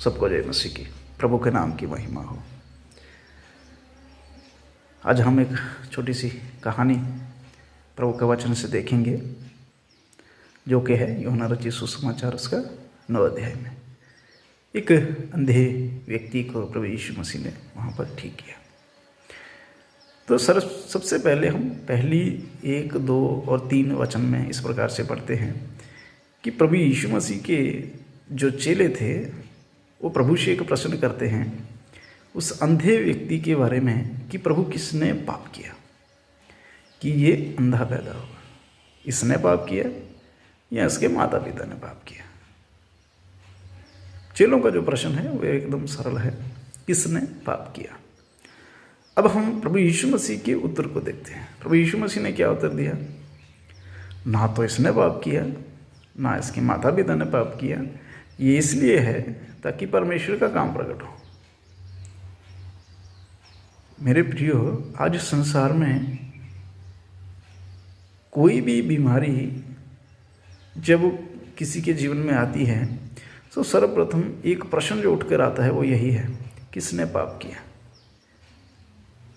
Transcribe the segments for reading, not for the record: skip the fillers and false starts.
सबको जय मसीह की, प्रभु के नाम की महिमा हो। आज हम एक छोटी सी कहानी प्रभु के वचन से देखेंगे, जो कि है यूहन्ना रचित सुसमाचार उसका 9 अध्याय में एक अंधे व्यक्ति को प्रभु यीशु मसीह ने वहाँ पर ठीक किया। तो सबसे पहले हम पहली 1, 2 और 3 वचन में इस प्रकार से पढ़ते हैं कि प्रभु यीशु मसीह के जो चेले थे वो प्रभु से एक प्रश्न करते हैं उस अंधे व्यक्ति के बारे में कि प्रभु किसने पाप किया कि ये अंधा पैदा हुआ, इसने पाप किया या इसके माता पिता ने पाप किया। चेलों का जो प्रश्न है वो एकदम सरल है, किसने पाप किया। अब हम प्रभु यीशु मसीह के उत्तर को देखते हैं। प्रभु यीशु मसीह ने क्या उत्तर दिया? ना तो इसने पाप किया ना इसके माता पिता ने पाप किया, ये इसलिए है ताकि परमेश्वर का काम प्रकट हो। मेरे प्रियो, आज संसार में कोई भी बीमारी जब किसी के जीवन में आती है तो सर्वप्रथम एक प्रश्न जो उठकर आता है वो यही है, किसने पाप किया।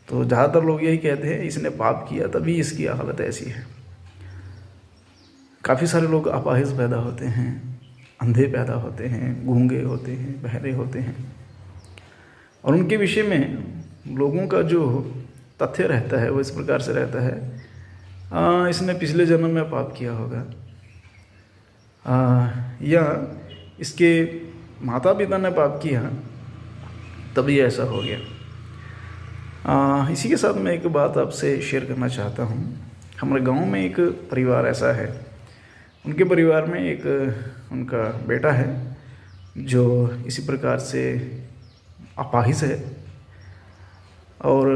तो ज़्यादातर लोग यही कहते हैं इसने पाप किया तभी इसकी हालत ऐसी है। काफ़ी सारे लोग अपाहिज पैदा होते हैं, अंधे पैदा होते हैं, गूंगे होते हैं, बहरे होते हैं, और उनके विषय में लोगों का जो तथ्य रहता है वो इस प्रकार से रहता है, इसने पिछले जन्म में पाप किया होगा, या इसके माता पिता ने पाप किया तभी ऐसा हो गया। इसी के साथ मैं एक बात आपसे शेयर करना चाहता हूँ। हमारे गांव में एक परिवार ऐसा है, उनके परिवार में एक उनका बेटा है जो इसी प्रकार से अपाहिज है, और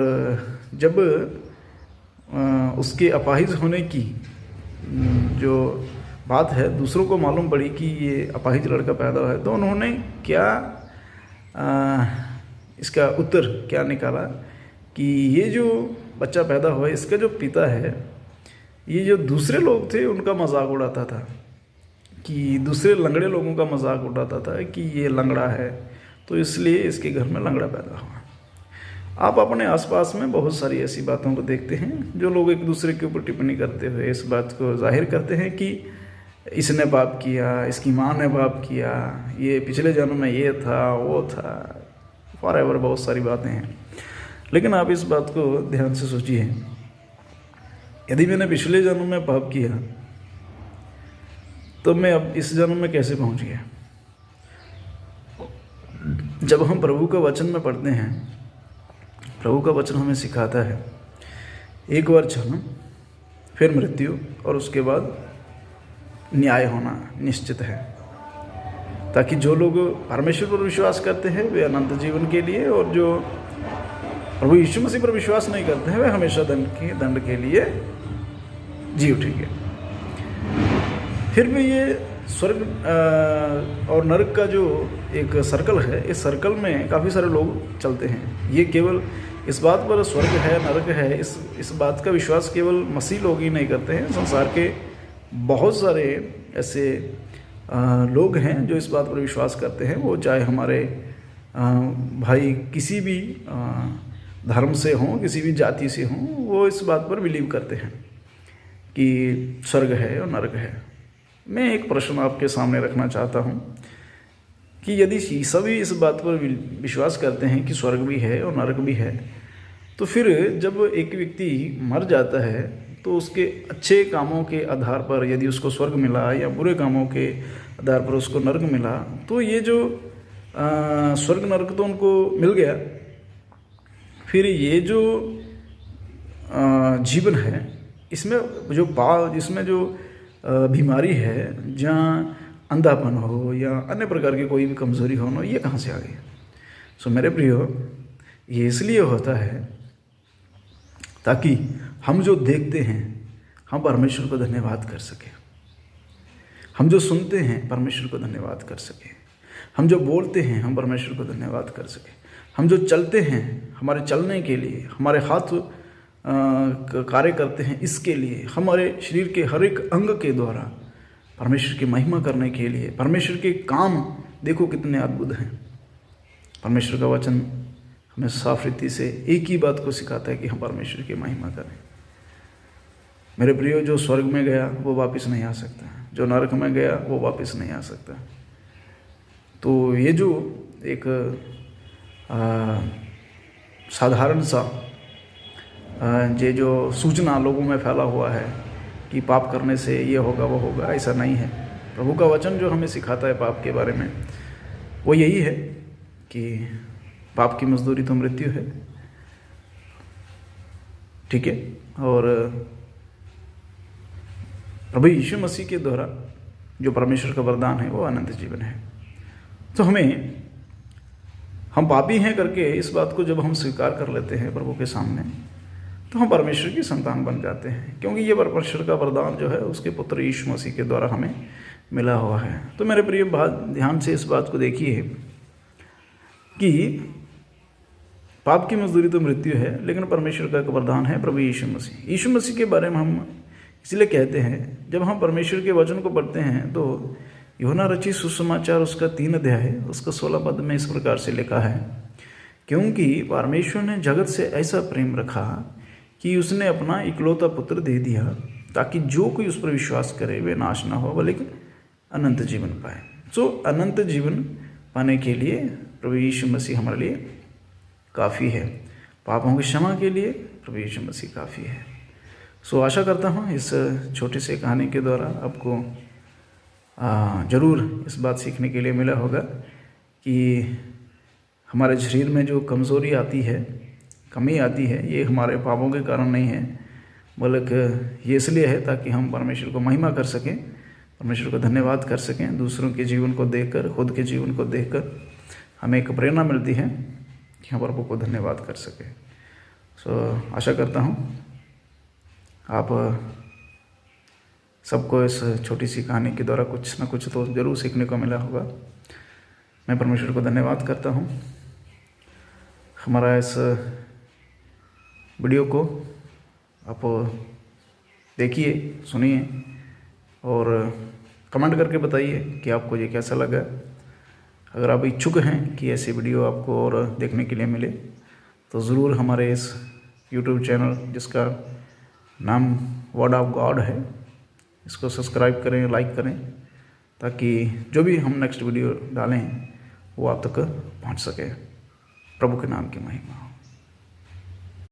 जब उसके अपाहिज होने की जो बात है दूसरों को मालूम पड़ी कि ये अपाहिज लड़का पैदा हुआ है, तो उन्होंने क्या इसका उत्तर क्या निकाला कि ये जो बच्चा पैदा हुआ है इसका जो पिता है, ये जो दूसरे लोग थे उनका मजाक उड़ाता था, कि दूसरे लंगड़े लोगों का मजाक उड़ाता था कि ये लंगड़ा है तो इसलिए इसके घर में लंगड़ा पैदा हुआ। आप अपने आसपास में बहुत सारी ऐसी बातों को देखते हैं जो लोग एक दूसरे के ऊपर टिप्पणी करते हुए इस बात को जाहिर करते हैं कि इसने पाप किया, इसकी माँ ने पाप किया, ये पिछले जन्म में ये था वो था, फॉरएवर बहुत सारी बातें हैं। लेकिन आप इस बात को ध्यान से सोचिए, यदि मैंने पिछले जन्म में पाप किया तो मैं अब इस जन्म में कैसे पहुंच गया। जब हम प्रभु का वचन में पढ़ते हैं, प्रभु का वचन हमें सिखाता है एक बार जन्म, फिर मृत्यु, और उसके बाद न्याय होना निश्चित है, ताकि जो लोग परमेश्वर पर विश्वास करते हैं वे अनंत जीवन के लिए, और जो प्रभु यीशु मसीह पर विश्वास नहीं करते हैं वे हमेशा दंड के लिए जी उठेंगे। फिर भी ये स्वर्ग और नरक का जो एक सर्कल है, इस सर्कल में काफ़ी सारे लोग चलते हैं। ये केवल इस बात पर स्वर्ग है नरक है इस बात का विश्वास केवल मसीह लोग ही नहीं करते हैं। संसार के बहुत सारे ऐसे लोग हैं जो इस बात पर विश्वास करते हैं, वो चाहे हमारे भाई किसी भी धर्म से हों, किसी भी जाति से हों, वो इस बात पर बिलीव करते हैं कि स्वर्ग है और नरक है। मैं एक प्रश्न आपके सामने रखना चाहता हूँ कि यदि सभी इस बात पर विश्वास करते हैं कि स्वर्ग भी है और नरक भी है, तो फिर जब एक व्यक्ति मर जाता है तो उसके अच्छे कामों के आधार पर यदि उसको स्वर्ग मिला या बुरे कामों के आधार पर उसको नरक मिला, तो ये जो स्वर्ग नरक तो उनको मिल गया, फिर ये जो जीवन है इसमें जो बीमारी है, जहाँ अंधापन हो या अन्य प्रकार की कोई भी कमज़ोरी हो, ये कहाँ से आ गई। सो मेरे प्रियो, ये इसलिए होता है ताकि हम जो देखते हैं हम परमेश्वर को धन्यवाद कर सकें, हम जो सुनते हैं परमेश्वर को धन्यवाद कर सकें, हम जो बोलते हैं हम परमेश्वर को धन्यवाद कर सकें, हम जो चलते हैं हमारे चलने के लिए, हमारे हाथ कार्य करते हैं इसके लिए, हमारे शरीर के हर एक अंग के द्वारा परमेश्वर की महिमा करने के लिए, परमेश्वर के काम देखो कितने अद्भुत हैं। परमेश्वर का वचन हमें साफ रीति से एक ही बात को सिखाता है कि हम परमेश्वर की महिमा करें। मेरे प्रियो, जो स्वर्ग में गया वो वापस नहीं आ सकता, जो नरक में गया वो वापस नहीं आ सकता। तो ये जो एक साधारण सा ये जो सूचना लोगों में फैला हुआ है कि पाप करने से ये होगा वो होगा, ऐसा नहीं है। प्रभु का वचन जो हमें सिखाता है पाप के बारे में वो यही है कि पाप की मजदूरी तो मृत्यु है, ठीक है। और प्रभु यीशु मसीह के द्वारा जो परमेश्वर का वरदान है वो अनंत जीवन है। तो हम पापी हैं करके इस बात को जब हम स्वीकार कर लेते हैं प्रभु के सामने, तो हम परमेश्वर की संतान बन जाते हैं, क्योंकि ये परमेश्वर का वरदान जो है उसके पुत्र यीशु मसीह के द्वारा हमें मिला हुआ है। तो मेरे प्रिय, ध्यान से इस बात को देखिए कि पाप की मजदूरी तो मृत्यु है, लेकिन परमेश्वर का एक वरदान है प्रभु यीशु मसीह। यीशु मसीह के बारे में हम इसलिए कहते हैं, जब हम परमेश्वर के वचन को पढ़ते हैं तो यूहन्ना रचित सुसमाचार उसका 3 अध्याय है, उसका 16 पद में इस प्रकार से लिखा है, क्योंकि परमेश्वर ने जगत से ऐसा प्रेम रखा कि उसने अपना इकलौता पुत्र दे दिया, ताकि जो कोई उस पर विश्वास करे वे नाश ना हो बल्कि अनंत जीवन पाए। सो अनंत जीवन पाने के लिए प्रभु यीशु मसीह हमारे लिए काफ़ी है। पापों की क्षमा के लिए प्रभु यीशु मसीह काफ़ी है। सो आशा करता हूँ इस छोटी सी कहानी के द्वारा आपको ज़रूर इस बात सीखने के लिए मिला होगा कि हमारे शरीर में जो कमज़ोरी आती है, कमी आती है, ये हमारे पापों के कारण नहीं है, बल्कि ये इसलिए है ताकि हम परमेश्वर को महिमा कर सकें, परमेश्वर को धन्यवाद कर सकें। दूसरों के जीवन को देखकर, खुद के जीवन को देखकर हमें एक प्रेरणा मिलती है कि हम प्रभु को धन्यवाद कर सकें। सो आशा करता हूँ आप सबको इस छोटी सी कहानी के द्वारा कुछ ना कुछ तो ज़रूर सीखने को मिला होगा। मैं परमेश्वर को धन्यवाद करता हूँ। हमारा इस वीडियो को आप देखिए, सुनिए और कमेंट करके बताइए कि आपको ये कैसा लगा। अगर आप इच्छुक हैं कि ऐसी वीडियो आपको और देखने के लिए मिले तो ज़रूर हमारे इस YouTube चैनल जिसका नाम वर्ड ऑफ गॉड है, इसको सब्सक्राइब करें, लाइक करें, ताकि जो भी हम नेक्स्ट वीडियो डालें वो आप तक पहुंच सके। प्रभु के नाम की महिमा।